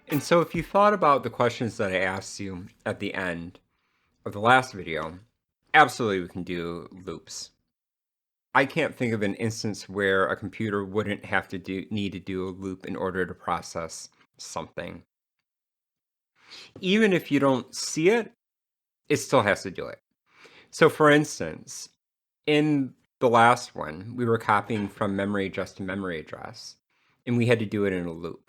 And so if you thought about the questions that I asked you at the end of the last video, absolutely we can do loops. I can't think of an instance where a computer wouldn't have to need to do a loop in order to process something. Even if you don't see it, it still has to do it. So for instance, in the last one, we were copying from memory address to memory address, and we had to do it in a loop.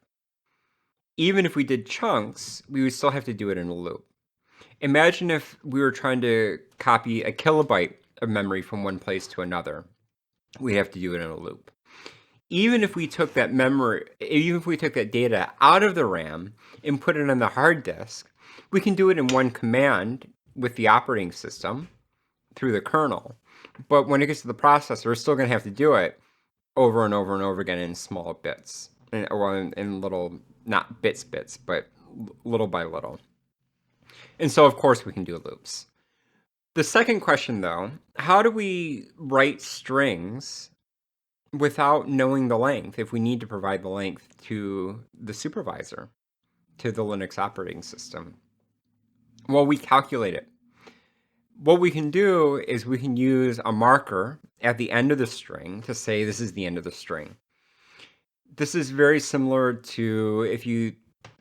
Even if we did chunks, we would still have to do it in a loop. Imagine if we were trying to copy a kilobyte of memory from one place to another. We'd have to do it in a loop. Even if we took that data out of the RAM and put it on the hard disk, we can do it in one command with the operating system through the kernel. But when it gets to the processor, we're still going to have to do it over and over and over again in small bits, or in little, not bits, but little by little. And so, of course, we can do loops. The second question, though, how do we write strings without knowing the length if we need to provide the length to the supervisor, to the Linux operating system? Well, we calculate it. What we can do is we can use a marker at the end of the string to say this is the end of the string. This is very similar to if you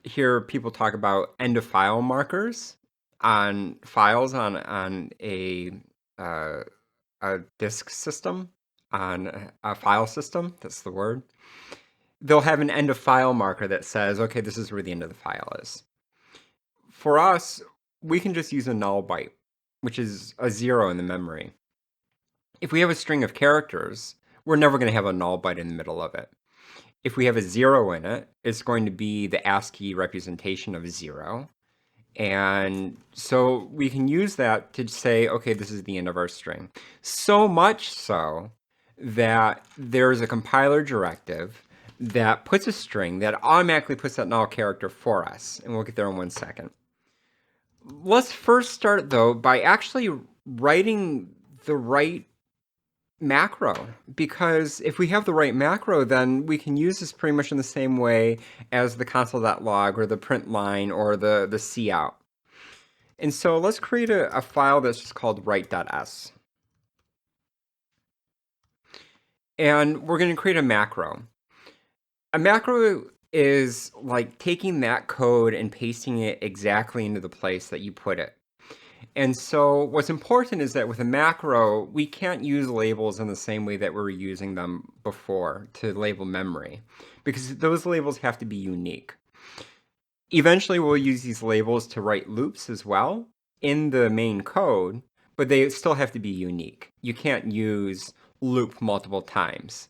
hear people talk about end of file markers on files on a disk system, on a file system. That's the word. They'll have an end of file marker that says, okay, this is where the end of the file is. For us, we can just use a null byte, which is a 0 in the memory. If we have a string of characters, we're never going to have a null byte in the middle of it. If we have a 0 in it, it's going to be the ASCII representation of 0. And so we can use that to say, okay, this is the end of our string. So much so that there's a compiler directive that puts a string that automatically puts that null character for us. And we'll get there in 1 second. Let's first start, though, by actually writing the right macro, because if we have the right macro, then we can use this pretty much in the same way as the console.log or the print line or the cout. And so let's create a file that's just called write.s. And we're going to create a macro. A macro is like taking that code and pasting it exactly into the place that you put it. And so what's important is that with a macro, we can't use labels in the same way that we were using them before to label memory, because those labels have to be unique. Eventually, we'll use these labels to write loops as well in the main code, but they still have to be unique. You can't use loop multiple times.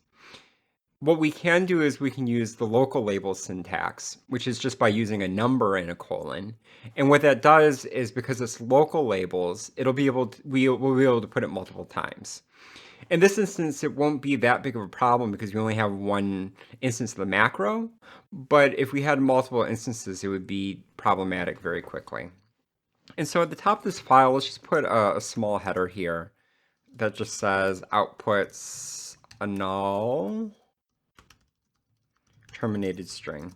What we can do is we can use the local label syntax, which is just by using a number and a colon. And what that does is, because it's local labels, we'll be able to put it multiple times. In this instance, it won't be that big of a problem because we only have one instance of the macro. But if we had multiple instances, it would be problematic very quickly. And so at the top of this file, let's just put a small header here that just says outputs a null terminated string.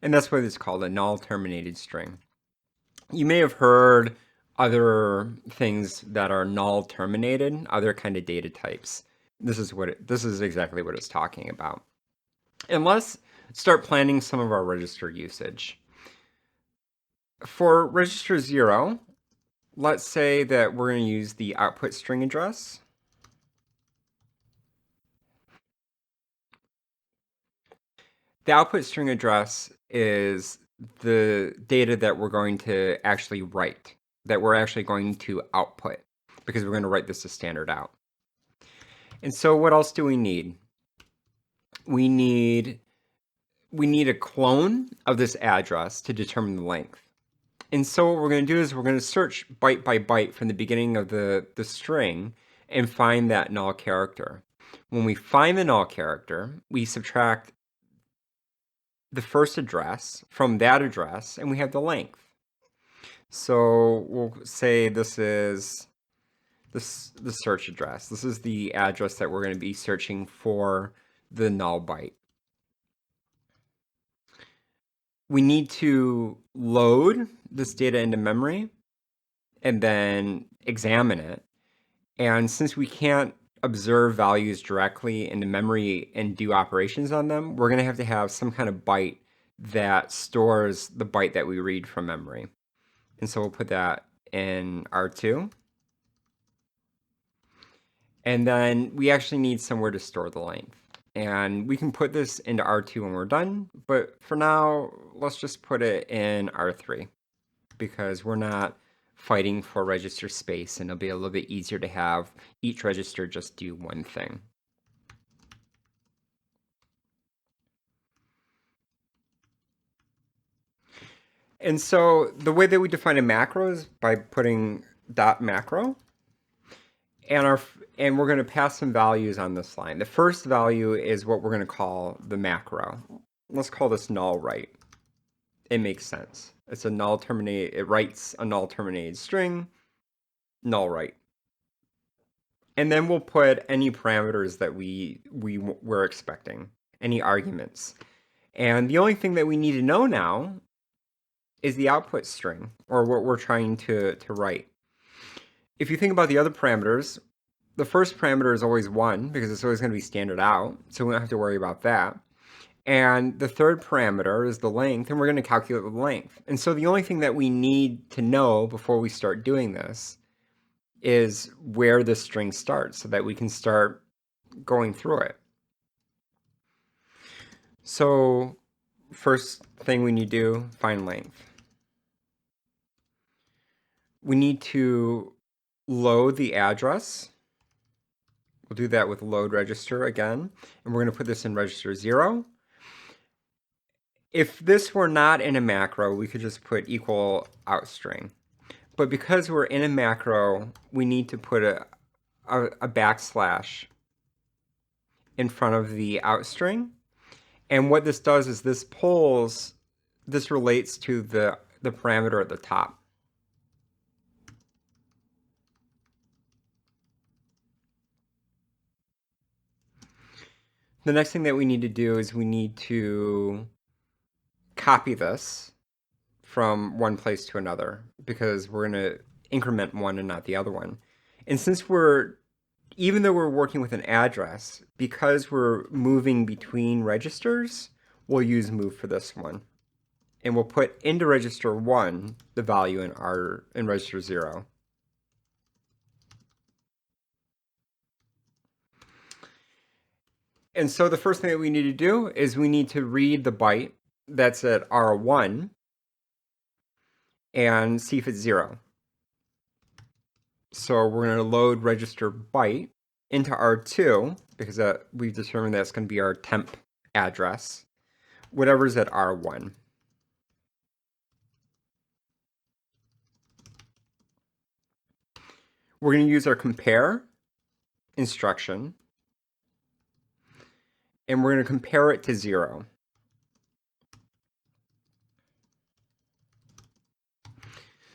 And that's what it's called, a null terminated string. You may have heard other things that are null terminated, other kind of data types. This is exactly what it's talking about. And let's start planning some of our register usage. For register 0, let's say that we're going to use the output string address. The output string address is the data that we're going to actually write, that we're actually going to output, because we're going to write this as standard out. And so what else do we need? We need a clone of this address to determine the length. And so what we're going to do is we're going to search byte by byte from the beginning of the string and find that null character. When we find the null character, we subtract the first address from that address, and we have the length. So we'll say this is the search address. This is the address that we're going to be searching for the null byte. we need to load this data into memory and then examine it. And since we can't observe values directly into memory and do operations on them, we're going to have some kind of byte that stores the byte that we read from memory. And so we'll put that in R2. And then we actually need somewhere to store the length. And we can put this into R2 when we're done, but for now, let's just put it in R3 because we're not fighting for register space, and it'll be a little bit easier to have each register just do one thing. And so the way that we define a macro is by putting dot macro, and we're going to pass some values on this line. The first value is what we're going to call the macro. Let's call this null write. It makes sense. It's a null terminate. It writes a null terminated string, null write. And then we'll put any parameters that we're expecting, any arguments. And the only thing that we need to know now is the output string, or what we're trying to write. If you think about the other parameters, the first parameter is always 1 because it's always going to be standard out, so we don't have to worry about that. And the third parameter is the length, and we're going to calculate the length. And so the only thing that we need to know before we start doing this is where the string starts so that we can start going through it. So first thing we need to do, find length. We need to load the address. We'll do that with load register again, and we're going to put this in register 0. If this were not in a macro, we could just put equal out string. But because we're in a macro, we need to put a backslash in front of the out string. And what this does is this relates to the parameter at the top. The next thing that we need to do is we need to copy this from one place to another because we're going to increment one and not the other one. And since even though we're working with an address, because we're moving between registers, we'll use move for this one. And we'll put into register 1 the value in register 0. And so the first thing that we need to do is we need to read the byte that's at R1 and see if it's 0. So we're going to load register byte into R2 because we've determined that's going to be our temp address, whatever's at R1. We're going to use our compare instruction, and we're going to compare it to 0.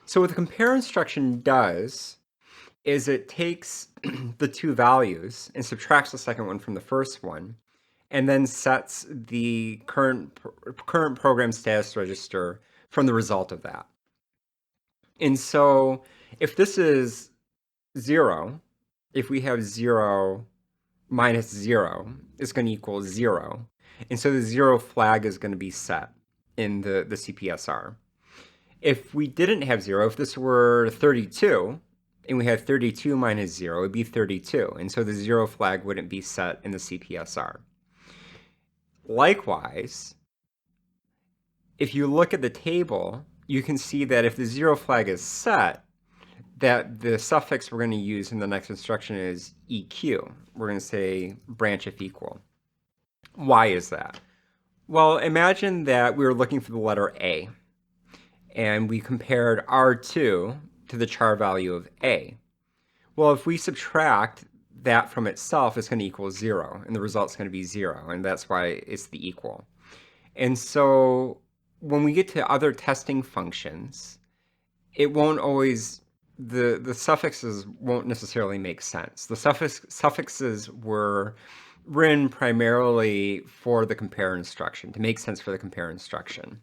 So what the compare instruction does is it takes the two values and subtracts the second one from the first one, and then sets the current program status register from the result of that. And so if this is 0, if we have 0 minus 0, it's going to equal 0. And so the 0 flag is going to be set in the CPSR. If we didn't have 0, if this were 32, and we had 32 minus 0, it would be 32. And so the 0 flag wouldn't be set in the CPSR. Likewise, if you look at the table, you can see that if the 0 flag is set, that the suffix we're going to use in the next instruction is EQ. We're going to say branch if equal. Why is that? Well, imagine that we were looking for the letter A, and we compared R2 to the char value of A. Well, if we subtract that from itself, it's going to equal 0, and the result's going to be 0, and that's why it's the equal. And so when we get to other testing functions, it won't always, the suffixes won't necessarily make sense. The suffixes were written primarily for the compare instruction, to make sense for the compare instruction.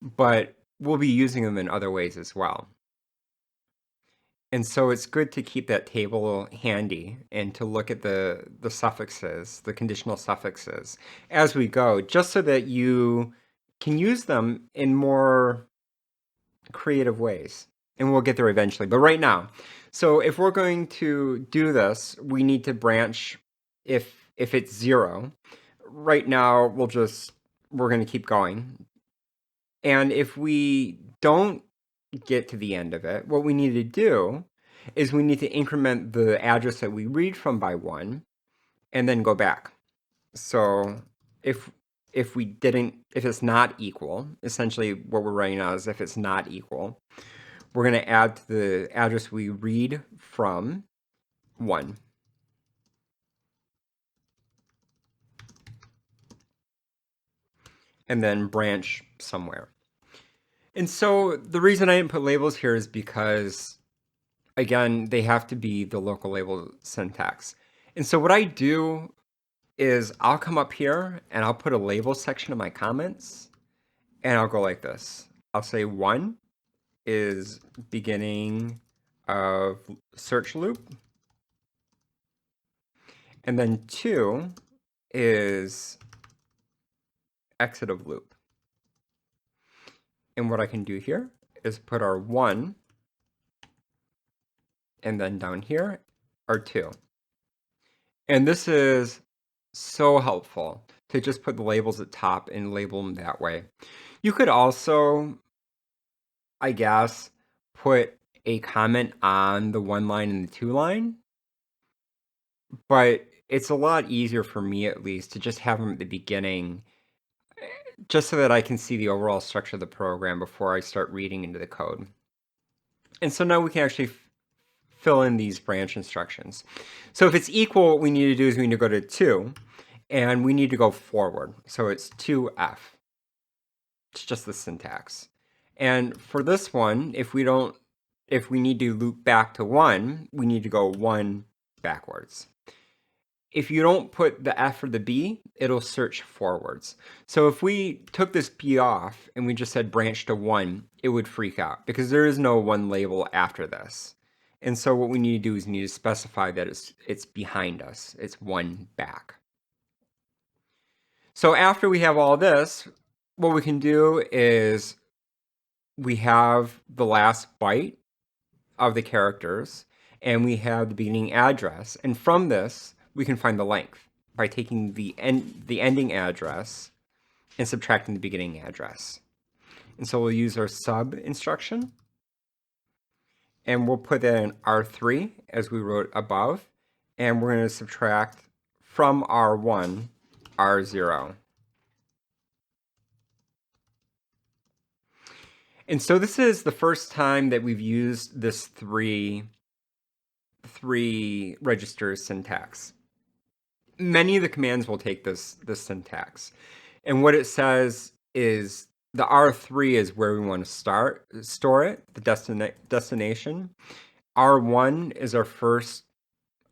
but we'll be using them in other ways as well. And so it's good to keep that table handy and to look at the suffixes, the conditional suffixes, as we go, just so that you can use them in more creative ways. And we'll get there eventually. But right now, so if we're going to do this, we need to branch if it's 0. Right now, we're going to keep going. And if we don't get to the end of it, what we need to do is we need to increment the address that we read from by 1 and then go back. So if it's not equal, essentially what we're writing out is if it's not equal, we're going to add to the address we read from 1. And then branch somewhere. And so the reason I didn't put labels here is because, again, they have to be the local label syntax. And so what I do is I'll come up here and I'll put a label section of my comments and I'll go like this. I'll say 1 is beginning of search loop. And then 2 is exit of loop. And what I can do here is put our 1 and then down here our 2. And this is so helpful to just put the labels at top and label them that way. You could also, I guess, put a comment on the 1 line and the 2 line, but it's a lot easier for me, at least, to just have them at the beginning, just so that I can see the overall structure of the program before I start reading into the code. And so now we can actually fill in these branch instructions. So if it's equal, what we need to do is we need to go to 2, and we need to go forward. So it's 2f. It's just the syntax. And for this one, if we need to loop back to 1, we need to go 1 backwards. If you don't put the F or the B, it'll search forwards. So if we took this B off and we just said branch to 1, it would freak out because there is no 1 label after this. And so what we need to do is we need to specify that it's behind us. It's 1 back. So after we have all this, what we can do is we have the last byte of the characters and we have the beginning address. And from this, we can find the length by taking the ending address and subtracting the beginning address. And so we'll use our sub instruction. And we'll put that in R3 as we wrote above. And we're going to subtract from R1, R0. And so this is the first time that we've used this three register syntax. Many of the commands will take this syntax. And what it says is the R3 is where we want to store it, the destination. R1 is our first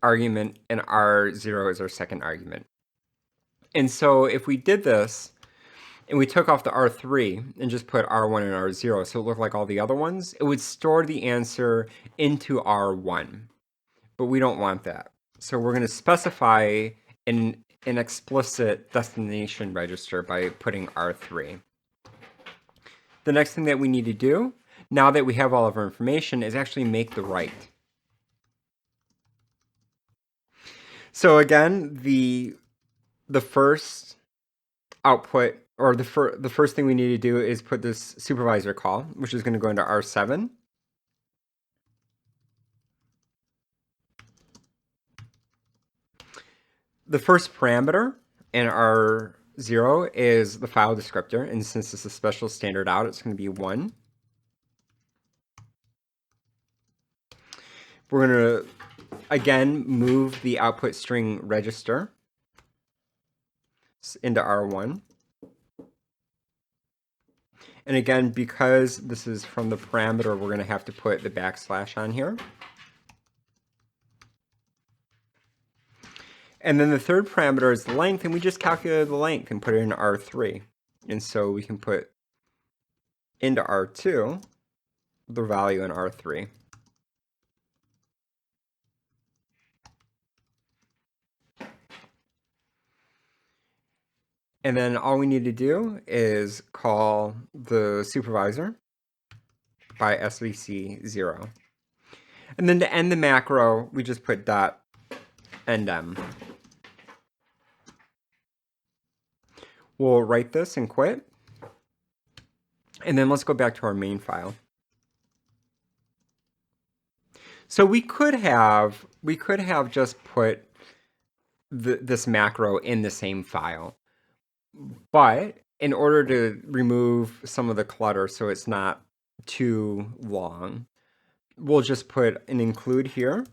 argument, and R0 is our second argument. And so if we did this, and we took off the R3 and just put R1 and R0, so it looked like all the other ones, it would store the answer into R1. But we don't want that. So we're going to specify an explicit destination register by putting R3. The next thing that we need to do, now that we have all of our information, is actually make the write. So again, the first output, or the first thing we need to do is put this supervisor call, which is going to go into R7. The first parameter in R0 is the file descriptor, and since it's a special standard out, it's going to be 1. We're going to, again, move the output string register into R1. And again, because this is from the parameter, we're going to have to put the backslash on here. And then the third parameter is the length, and we just calculated the length and put it in R3. And so we can put into R2, the value in R3. And then all we need to do is call the supervisor by svc0. And then to end the macro, we just put dot endm. We'll write this and quit. And then let's go back to our main file. So we could have just put this macro in the same file. But in order to remove some of the clutter so it's not too long, we'll just put an include here,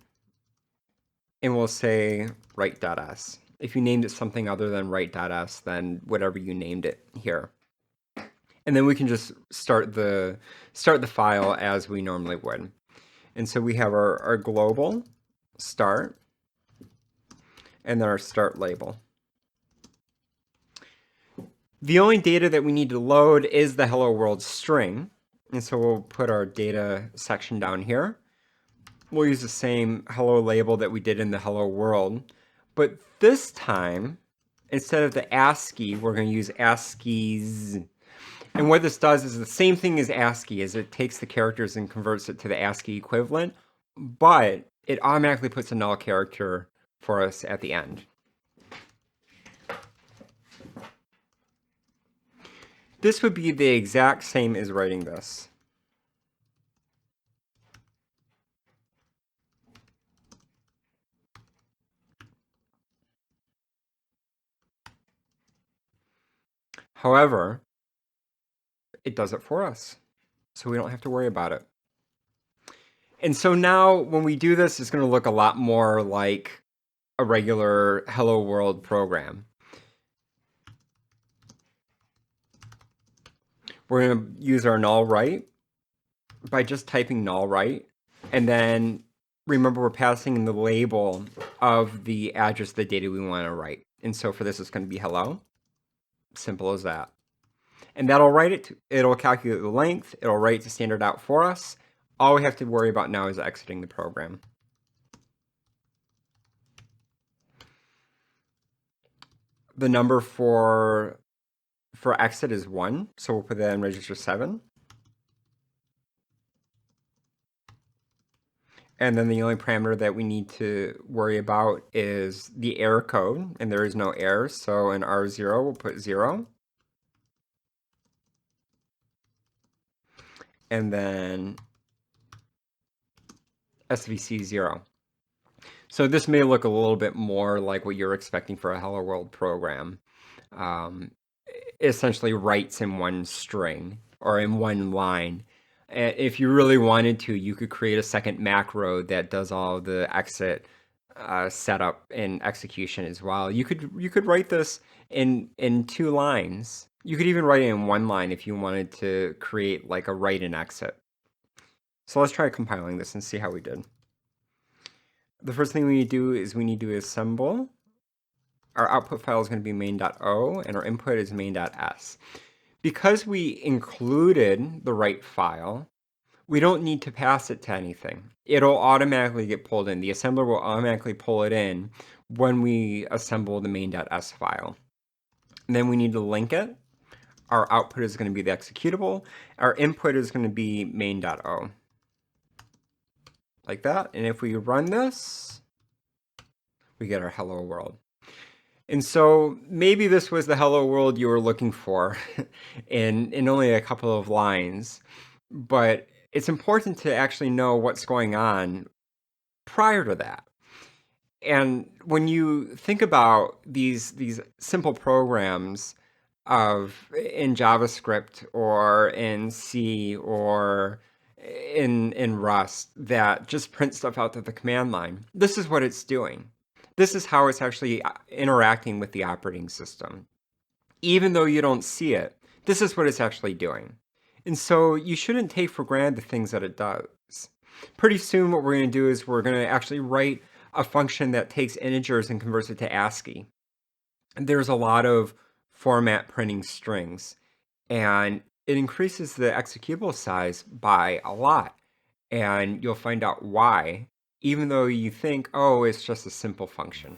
and we'll say write.s. If you named it something other than write.s, then whatever you named it here. And then we can just start the file as we normally would. And so we have our global start, and then our start label. The only data that we need to load is the hello world string. And so we'll put our data section down here. We'll use the same hello label that we did in the hello world. But this time, instead of the ASCII, we're going to use ASCIIs. And what this does is the same thing as ASCII, is it takes the characters and converts it to the ASCII equivalent, but it automatically puts a null character for us at the end. This would be the exact same as writing this. However, it does it for us, so we don't have to worry about it. And so now when we do this, it's going to look a lot more like a regular Hello World program. We're going to use our null right by just typing null right, and then remember we're passing in the label of the address of the data we want to write. And so for this, it's going to be hello. Simple as that. And that'll write it. It'll calculate the length. It'll write the standard out for us. All we have to worry about now is exiting the program. The number for exit is 1, so we'll put that in register 7. And then the only parameter that we need to worry about is the error code, and there is no error, so in R0 we'll put 0. And then SVC 0. So this may look a little bit more like what you're expecting for a Hello World program. It essentially writes in one string or in one line. If you really wanted to, you could create a second macro that does all the exit setup and execution as well. You could write this in 2 lines. You could even write it in 1 line if you wanted to create like a write and exit. So let's try compiling this and see how we did. The first thing we need to do is we need to assemble. Our output file is going to be main.o, and our input is main.s. Because we included the write file, we don't need to pass it to anything. It'll automatically get pulled in. The assembler will automatically pull it in when we assemble the main.s file. And then we need to link it. Our output is going to be the executable. Our input is going to be main.o. Like that. And if we run this, we get our hello world. And so maybe this was the hello world you were looking for in only a couple of lines, but it's important to actually know what's going on prior to that. And when you think about these simple programs in JavaScript or in C or in Rust that just print stuff out to the command line, this is what it's doing. This is how it's actually interacting with the operating system. Even though you don't see it, this is what it's actually doing. And so you shouldn't take for granted the things that it does. Pretty soon what we're going to do is we're going to actually write a function that takes integers and converts it to ASCII. And there's a lot of format printing strings. And it increases the executable size by a lot. And you'll find out why, even though you think, oh, it's just a simple function.